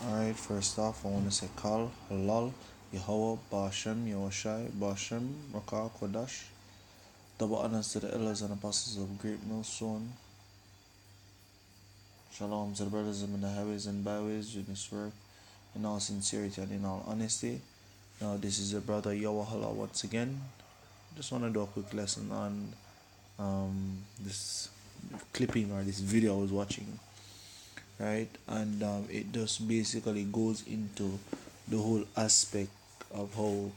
Alright, first off, I want to say Kal, Halal, Yahweh, Bashem, Yahushai, Bashem, Rakah, Kodash. Double honors to the elders and apostles of Great Millstone. Shalom to the brothers in the highways and byways doing this work in all sincerity and in all honesty. Now, this is your brother Yahweh once again. Just want to do a quick lesson on this clipping or this video I was watching, right? And it just basically goes into the whole aspect of how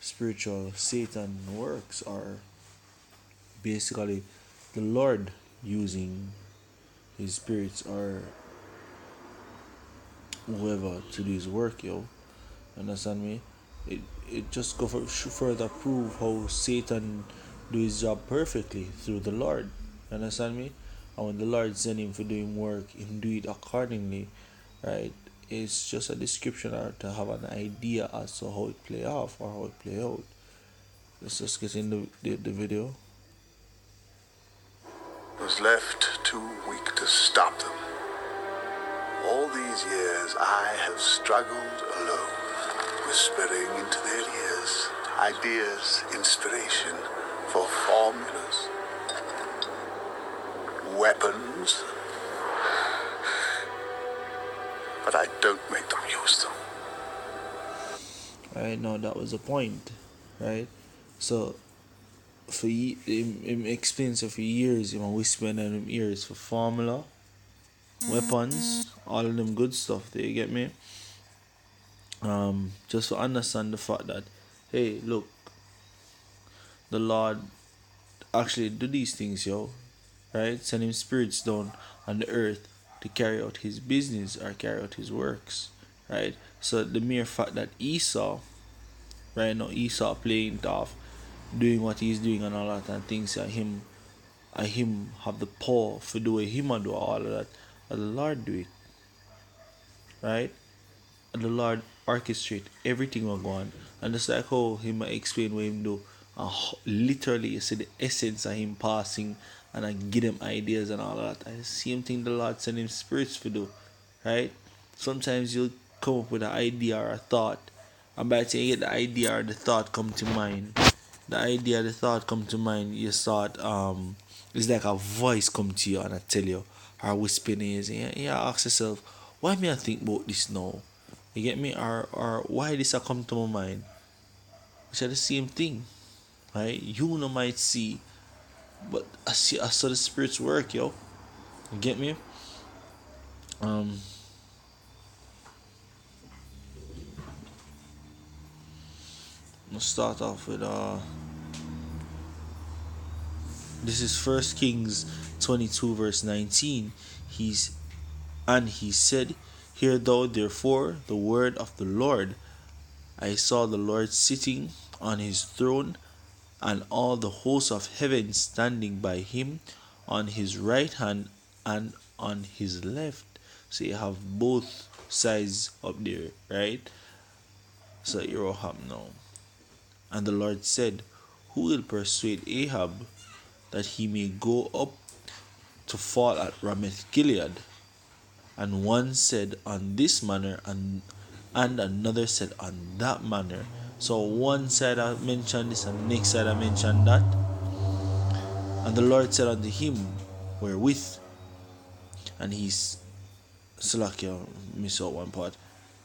spiritual Satan works, or basically the Lord using his spirits or whoever to do his work, yo. Understand me? It just go for further prove how Satan do his job perfectly through the Lord. Understand me? And when the Lord send him for doing work, him do it accordingly, right? It's just a description or to have an idea as to how it play off or how it play out. Let's just get in the video. Was left too weak to stop them. All these years I have struggled alone, whispering into their ears ideas, inspiration for formulas, weapons, but I don't make them use them. Right now, that was the point, right? So for him explains for years, whispering in them ears for formula, weapons, all of them good stuff. Do you get me? Just to understand the fact that, hey, look, the Lord actually do these things, yo, right? Send him spirits down on the earth to carry out his business or carry out his works, right? So the mere fact that Esau, right now, Esau playing it off, doing what he's doing and all that, and things that him have the power for do what him and do all of that, and the Lord do it, right? And the Lord orchestrate everything will go on. And just like how him explain what him do, and literally you see the essence of him passing and I give them ideas and all that. And the same thing the Lord send him spirits to do, right? Sometimes you'll come up with an idea or a thought, and by the time you get the idea or the thought come to mind, you start it's like a voice come to you and I tell you, or whisper in your ears, and you ask yourself, why me I think about this now? You get me? Or why this a come to my mind? Which are the same thing, right? You no might see, but I saw the spirits work, yo. You get me? Let's start off with this is First Kings 22 verse 19. He said, hear thou therefore the word of the Lord. I saw the Lord sitting on his throne, and all the hosts of heaven standing by him on his right hand and on his left. So you have both sides up there, right? So you're Ahab now. And the Lord said, who will persuade Ahab that he may go up to fall at Ramoth Gilead? And one said on this manner, and another said on that manner. So one side I mentioned this, and the next side I mentioned that. And the Lord said unto him, wherewith? And he's Salakia, miss out one part.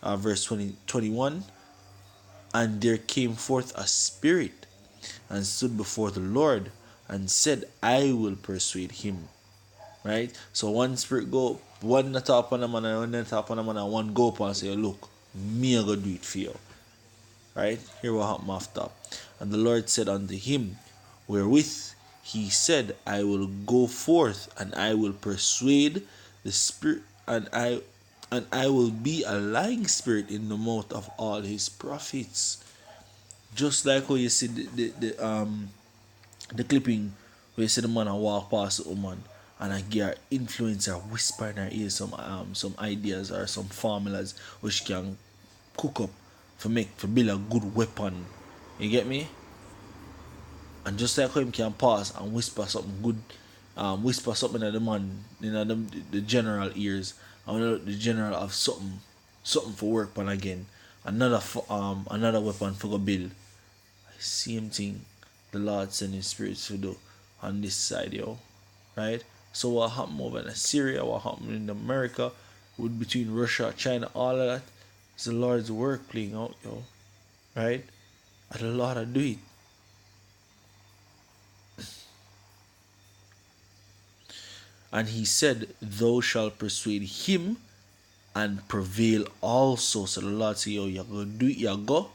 Verse 21. And there came forth a spirit, and stood before the Lord, and said, I will persuade him. Right? So one spirit go, one the top on the man, and one the top on the man, and one go up and say, look, me I go do it for you. Right? Here what happened after. And the Lord said unto him, wherewith? He said, I will go forth, and I will persuade the spirit, and I will be a lying spirit in the mouth of all his prophets. Just like how you see the clipping where you see the man a walk past the woman, and I get her influencer whisper in her ear some ideas or some formulas which can cook up for build a good weapon. You get me? And just like how him can pause and whisper something good, whisper something at the man, the general ears, and the general have something something for work on again. Another weapon for go build. Same thing the Lord sending spirits to do on this side, yo. Right? So what happened over in Syria, what happened in America, with between Russia, China, all of that, it's the Lord's work playing out, yo. Right? And the Lord will do it. And he said, thou shalt persuade him and prevail also. So the Lord said, yo, you're going to do it, you're going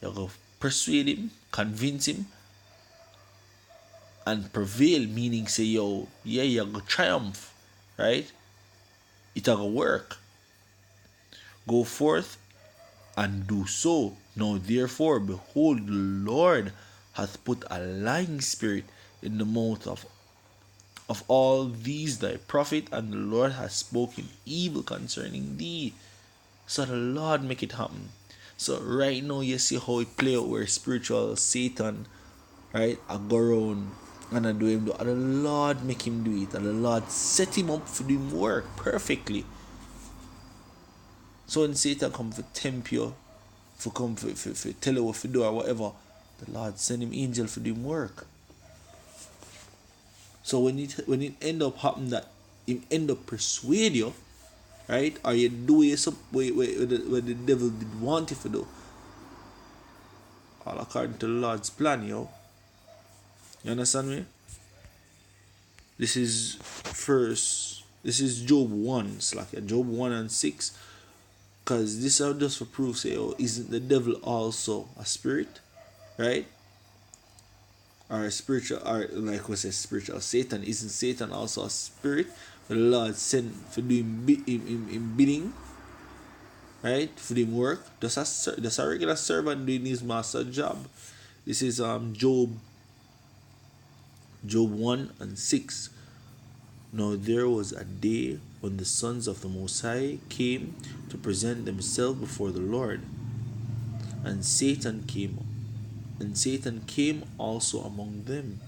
to persuade him, convince him, and prevail, meaning say, yo, yeah, you're going to triumph, right? It'll go work. Go forth and do so. Now therefore, behold, the Lord hath put a lying spirit in the mouth of all these thy prophet, and the Lord hath spoken evil concerning thee. So the Lord make it happen. So right now you see how it play out where spiritual Satan, right, I go around and I do him do, and the Lord make him do it, and the Lord set him up for doing work perfectly. So when Satan come for tempt you, for come for tell you what to do or whatever, the Lord send him angel for doing work. So when it end up happen that him end up persuade you, right, or you do some what the devil did want you to do, all according to the Lord's plan, yo. You understand me? This is Job 1. It's like Job 1 and 6. Because this is just for proof, say, oh, isn't the devil also a spirit? Right? Or a spiritual, or like we say, spiritual Satan. Isn't Satan also a spirit? The Lord sent for doing in bidding, right? For doing work. Just a regular servant doing his master job. This is Job 1 and 6. Now there was a day when the sons of the Most High came to present themselves before the Lord, and Satan came also among them.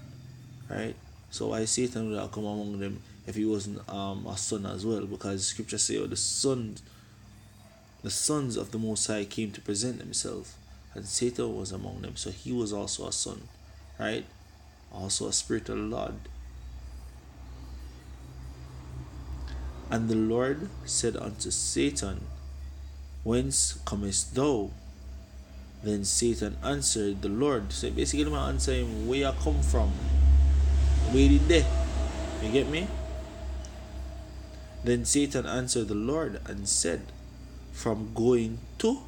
Right? So why Satan would have come among them if he wasn't a son as well? Because scripture say, the sons of the Most High came to present themselves, and Satan was among them. So he was also a son, right? Also a spirit of the Lord. And the Lord said unto Satan, whence comest thou? Then Satan answered the Lord. So basically, I'm answering him, where you come from? Where did they? You get me? Then Satan answered the Lord and said, from going to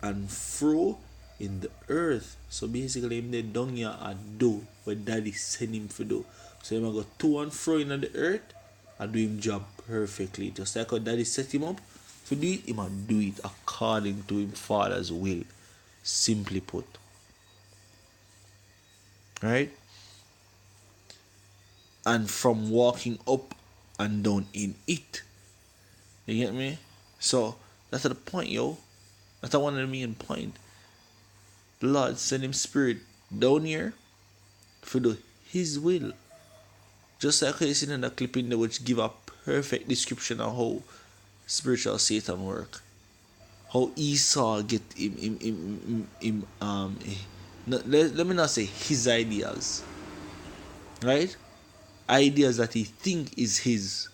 and fro in the earth. So basically, him the down here and do what daddy send him to do. So him go to and fro in the earth and do him job perfectly. Just like how daddy set him up to do it, him and do it according to him father's will. Simply put. Right? And from walking up and down in it. You get me? So that's the point, yo. That's one of the main point. The Lord send him spirit down here for do his will. Just like you see in the clip in there, which give a perfect description of how spiritual Satan work. How Esau get let me not say his ideas. Right? Ideas that he think is his.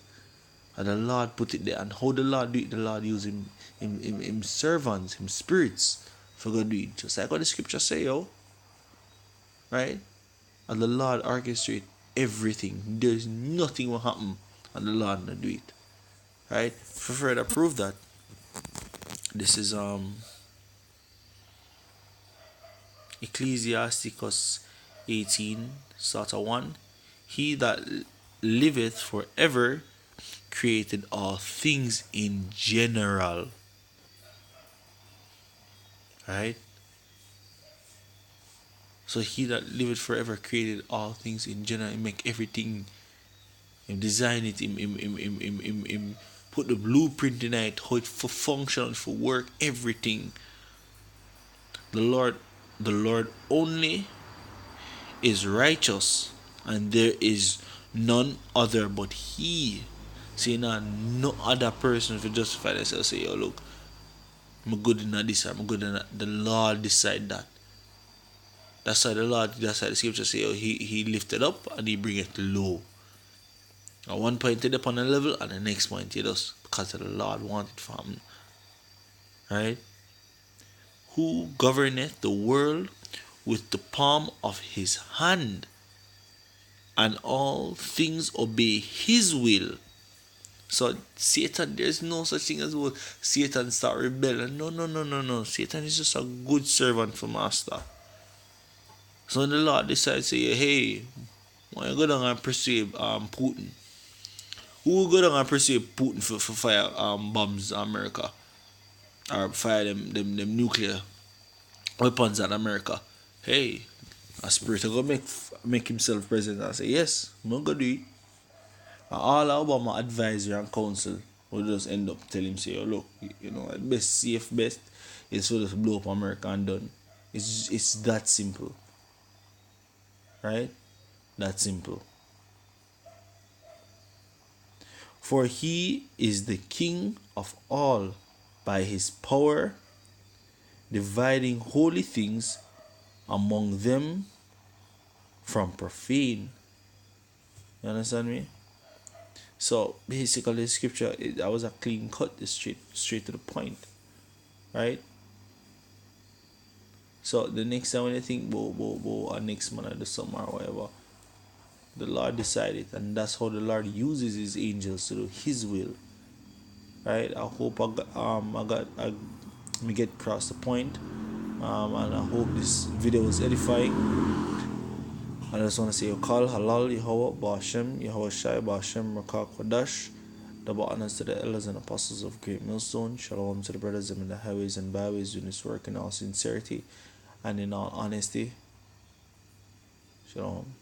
And the Lord put it there. And how the Lord do it, the Lord use him servants, him spirits for God do it. Just like what the scripture say, yo. Right? And the Lord orchestrate everything. There's nothing will happen and the Lord not do it. Right? For further proof that, this is Ecclesiasticus 18, sort of 1. He that liveth forever created all things in general. Right? So he that liveth forever created all things in general. He make everything. He design it. He put the blueprint in it. How it for function, for work, everything. The Lord only is righteous, and there is none other but He. See, now no other person to justify themselves. Say, yo, look, I'm good in this, I'm good in that. The Lord decide that. That's why the scripture say, oh, he lifted up and he bring it low. At one point it up on a level and the next point it does because the Lord wanted from. Right? Who governeth the world with the palm of his hand, and all things obey his will. So Satan, there's no such thing as well. Satan start rebelling. No, no, no, no, no. Satan is just a good servant for master. So when the Lord decides to say, hey, why you go down and persuade Putin? Who will go down and persuade Putin for fire bombs in America? Or fire them nuclear weapons at America? Hey, a spirit will go make himself president and say, yes, I'm going to do it. And all Obama advisory and council will just end up telling him, say, oh, look, best safe best is for just blow up America and done. It's that simple. Right? That simple. For he is the king of all by his power, dividing holy things among them from profane. You understand me? So basically, the scripture, that was a clean cut, straight to the point, right? So the next time when you think about a next man or the summer or whatever, the Lord decided, and that's how the Lord uses His angels to do His will, right? I hope I get across the point, and I hope this video was edifying. I just want to say, Yokal, Halal, Yahweh, Bashem, Yahweh Shai, Bashem, Rakak, Kodash. Double honors to the elders and apostles of Great Millstone. Shalom to the brothers in the highways and byways doing this work in all sincerity and in all honesty. Shalom.